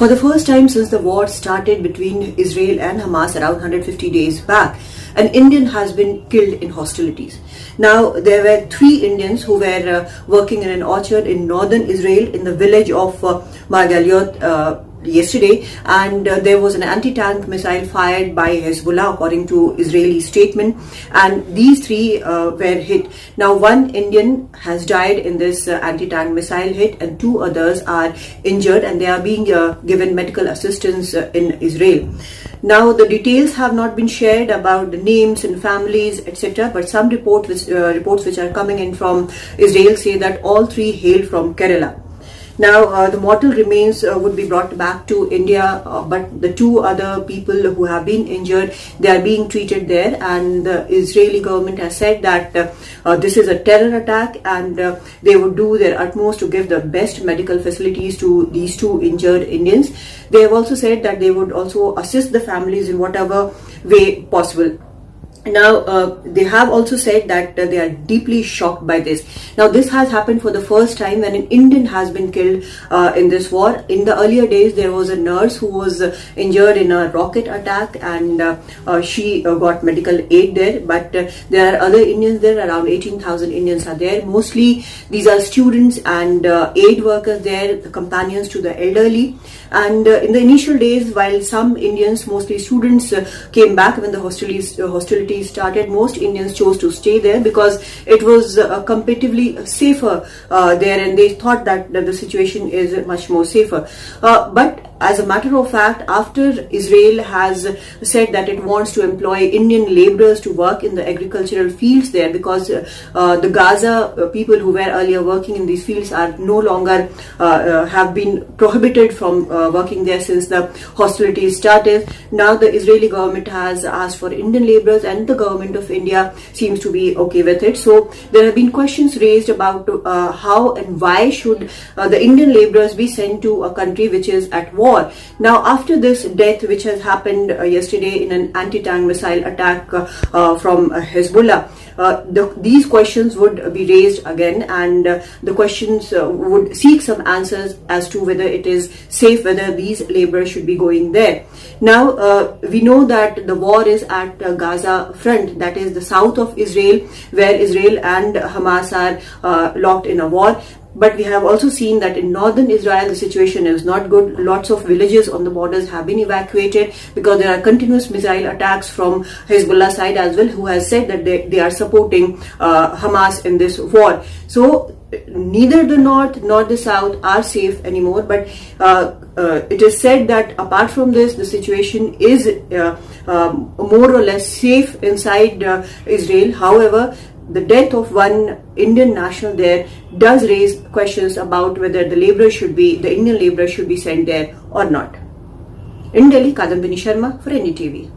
For the first time since the war started between Israel and Hamas around 150 days back, an Indian has been killed in hostilities. Now, there were 3 Indians who were working in an orchard in northern Israel in the village of Margaliot yesterday, and there was an anti-tank missile fired by Hezbollah according to Israeli statement, and these 3 were hit. Now, 1 Indian has died in this anti-tank missile hit and 2 others are injured, and they are being given medical assistance in Israel. Now, the details have not been shared about the names and families, etc., but some reports which are coming in from Israel say that all 3 hail from Kerala. Now, the mortal remains would be brought back to India, but the 2 other people who have been injured, they are being treated there, and the Israeli government has said that this is a terror attack, and they would do their utmost to give the best medical facilities to these 2 injured Indians. They have also said that they would also assist the families in whatever way possible. Now, they have also said that they are deeply shocked by this. Now, this has happened for the first time when an Indian has been killed in this war. In the earlier days, there was a nurse who was injured in a rocket attack, and she got medical aid there. But there are other Indians there, around 18,000 Indians are there. Mostly, these are students and aid workers there, the companions to the elderly. And in the initial days, while some Indians, mostly students, came back when the hostilities started, most Indians chose to stay there because it was comparatively safer there, and they thought that the situation is much more safer. But as a matter of fact, after Israel has said that it wants to employ Indian laborers to work in the agricultural fields there, because the Gaza people who were earlier working in these fields are no longer have been prohibited from working there since the hostilities started. Now the Israeli government has asked for Indian laborers, and the government of India seems to be okay with it. So there have been questions raised about how and why should the Indian laborers be sent to a country which is at war. Now, after this death which has happened yesterday in an anti-tank missile attack from Hezbollah, these questions would be raised again, and the questions would seek some answers as to whether it is safe, whether these laborers should be going there. Now, we know that the war is at Gaza front, that is the south of Israel, where Israel and Hamas are locked in a war. But we have also seen that in northern Israel, the situation is not good. Lots of villages on the borders have been evacuated because there are continuous missile attacks from Hezbollah side as well, who has said that they are supporting Hamas in this war. So neither the north nor the south are safe anymore. But it is said that apart from this, the situation is more or less safe inside Israel. However, the death of 1 Indian national there does raise questions about whether the Indian laborers should be sent there or not. In Delhi, Kadambini Sharma for NDTV.